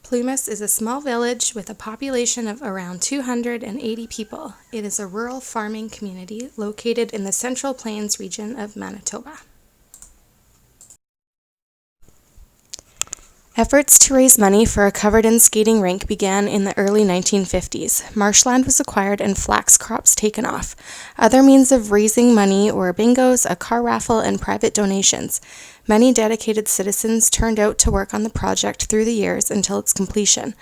Plumas is a small village with a population of around 280 people. It is a rural farming community located in the Central Plains region of Manitoba. Efforts to raise money for a covered-in skating rink began in the early 1950s. Marshland was acquired and flax crops taken off. Other means of raising money were bingos, a car raffle, and private donations. Many dedicated citizens turned out to work on the project through the years until its completion.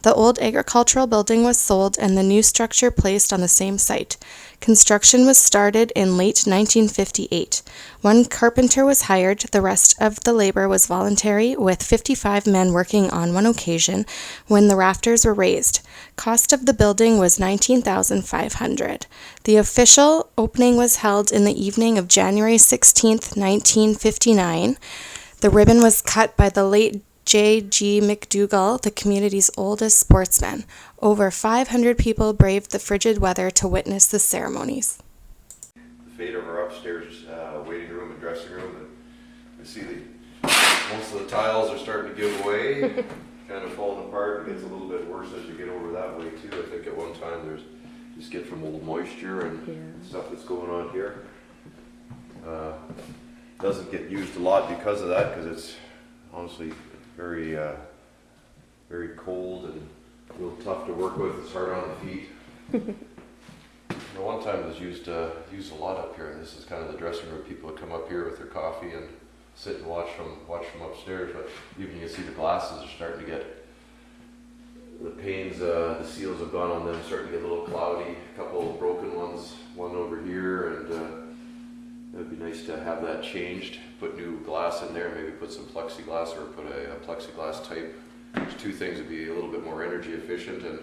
The old agricultural building was sold and the new structure placed on the same site. Construction was started in late 1958. One carpenter was hired, the rest of the labor was voluntary, with 55 men working on one occasion when the rafters were raised. Cost of the building was $19,500. The official opening was held in the evening of January 16, 1959. The ribbon was cut by the late J.G. McDougall, the community's oldest sportsman. Over 500 people braved the frigid weather to witness the ceremonies. The fate of our upstairs waiting room and dressing room. And we see most of the tiles are starting to give away, kind of falling apart. It gets a little bit worse as you get over that way too. I think at one time there's just get from old moisture and stuff that's going on here. Doesn't get used a lot because of that, because it's honestly very very cold and a little tough to work with. It's hard on the feet. One time it was used a lot up here, and this is kind of the dressing room. People would come up here with their coffee and sit and watch from upstairs. But even you can see the glasses are starting to get, the panes, the seals have gone on them, starting to get a little cloudy. A couple of broken ones, one over here, and it would be nice to have that changed. Put new glass in there, maybe put some plexiglass or put a plexiglass type. There's two things that would be a little bit more energy efficient, and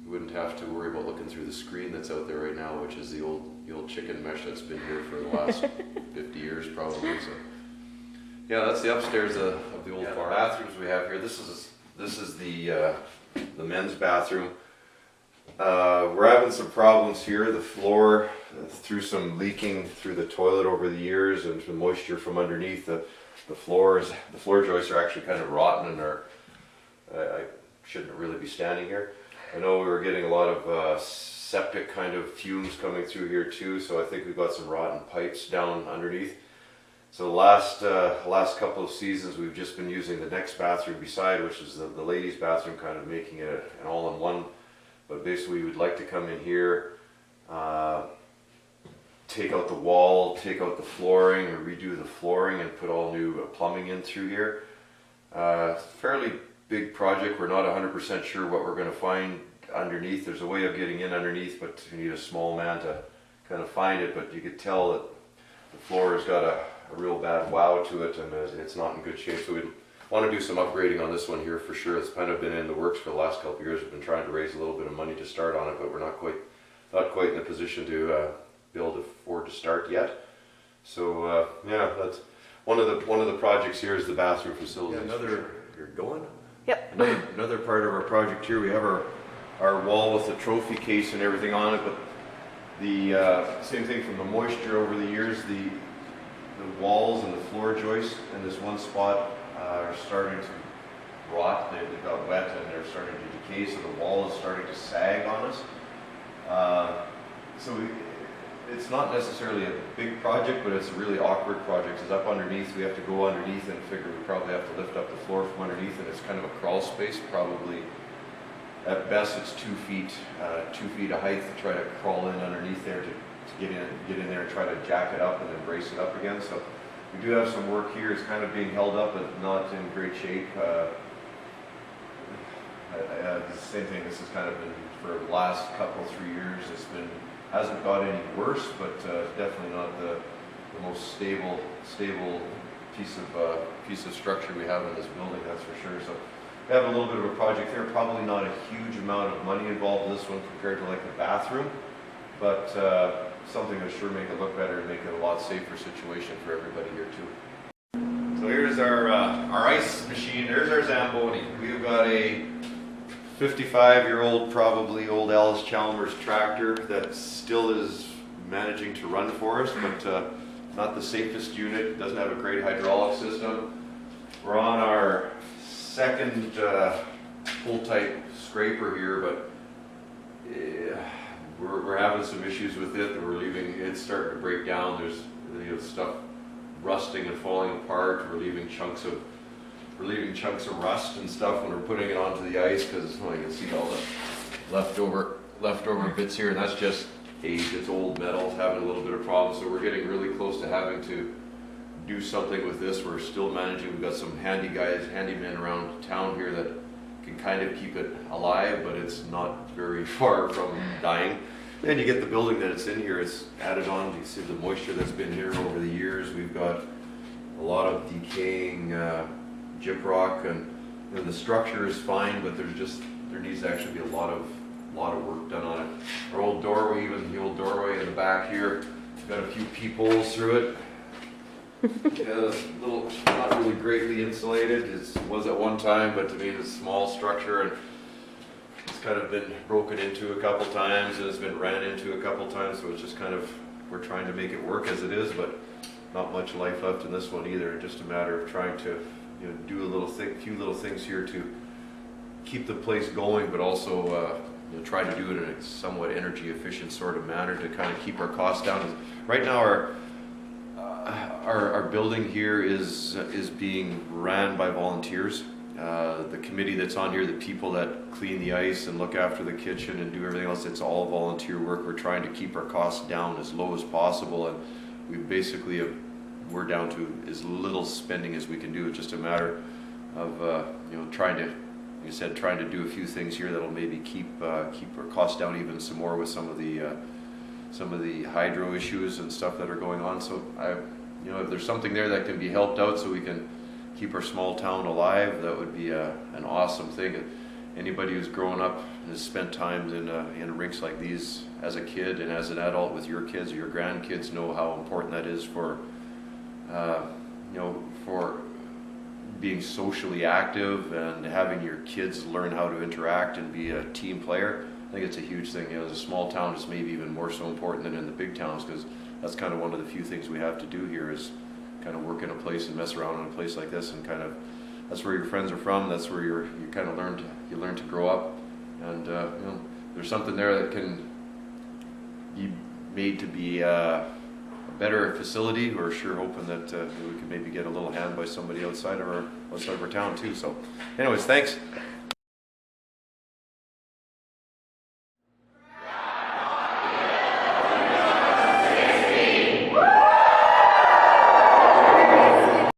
you wouldn't have to worry about looking through the screen that's out there right now, which is the old chicken mesh that's been here for the last 50 years probably. So yeah, that's the upstairs of the old farm. Bathrooms we have here. This is the men's bathroom. We're having some problems here. The floor, through some leaking through the toilet over the years and some moisture from underneath, the floor joists are actually kind of rotten, and I shouldn't really be standing here. I know we were getting a lot of septic kind of fumes coming through here too, so I think we've got some rotten pipes down underneath. So the last couple of seasons we've just been using the next bathroom beside, which is the ladies' bathroom, kind of making it an all-in-one. But basically we would like to come in here, take out the wall, take out the flooring, or redo the flooring and put all new plumbing in through here. Fairly big project. We're not 100% sure what we're going to find underneath. There's a way of getting in underneath, but you need a small man to kind of find it. But you could tell that the floor has got a real bad wow to it, and it's not in good shape. So we'd want to do some upgrading on this one here for sure. It's kind of been in the works for the last couple of years. We've been trying to raise a little bit of money to start on it, but we're not quite in a position to be able to afford to start yet. So yeah, that's one of the projects here is the bathroom facilities. Yeah, you're going. Yep. Another part of our project here, we have our wall with the trophy case and everything on it, but the same thing from the moisture over the years, the walls and the floor joists in this one spot are starting to rot. They got wet and they're starting to decay, so the wall is starting to sag on us. It's not necessarily a big project, but it's a really awkward project. It's up underneath. We have to go underneath and figure we probably have to lift up the floor from underneath, and it's kind of a crawl space. Probably at best it's 2 feet of height to try to crawl in underneath there to get in there and try to jack it up and then brace it up again. So we do have some work here. It's kind of being held up, but not in great shape. The same thing. This has kind of been for the last 3 years. Hasn't got any worse, but definitely not the most stable piece of structure we have in this building, that's for sure. So we have a little bit of a project here. Probably not a huge amount of money involved in this one compared to like the bathroom, but something to sure make it look better and make it a lot safer situation for everybody here too. So here's our ice machine. There's our Zamboni. We've got a 55-year-old, probably old Alice Chalmers tractor that still is managing to run for us, but not the safest unit. It doesn't have a great hydraulic system. We're on our second second full type scraper here, but we're having some issues with it. It's starting to break down. There's stuff rusting and falling apart. We're leaving chunks of rust and stuff when we're putting it onto the ice, because you can see all the leftover bits here, and that's just age. It's old metal having a little bit of problems. So we're getting really close to having to do something with this. We're still managing. We've got some handymen around town here that can kind of keep it alive, but it's not very far from dying. Then you get the building that it's in here. It's added on. You see the moisture that's been here over the years. We've got a lot of decaying gyprock, and the structure is fine, but there needs to actually be a lot of work done on it. Our old doorway, even the old doorway in the back here, got a few peepholes through it. Not really greatly insulated. It was at one time, but to me it's a small structure, and it's kind of been broken into a couple times, and it's been ran into a couple times, so it's just kind of, we're trying to make it work as it is, but not much life left in this one either. Just a matter of trying to do a few little things here to keep the place going, but also try to do it in a somewhat energy efficient sort of manner to kind of keep our costs down. Right now our building here is being ran by volunteers. The committee that's on here, the people that clean the ice and look after the kitchen and do everything else, it's all volunteer work. We're trying to keep our costs down as low as possible, and we basically we're down to as little spending as we can do. It's just a matter of trying to, like I said, trying to do a few things here that'll maybe keep our costs down even some more with some of the hydro issues and stuff that are going on. So if there's something there that can be helped out so we can keep our small town alive, that would be an awesome thing. Anybody who's grown up and has spent time in rinks like these as a kid and as an adult with your kids or your grandkids know how important that is for for being socially active and having your kids learn how to interact and be a team player. I think it's a huge thing. As a small town, it's maybe even more so important than in the big towns, because that's kind of one of the few things we have to do here is kind of work in a place and mess around in a place like this, and kind of that's where your friends are from. That's where you kind of learn to grow up, and there's something there that can be made to be a better facility. We're sure hoping that we can maybe get a little hand by somebody outside of our town too. So anyways, thanks.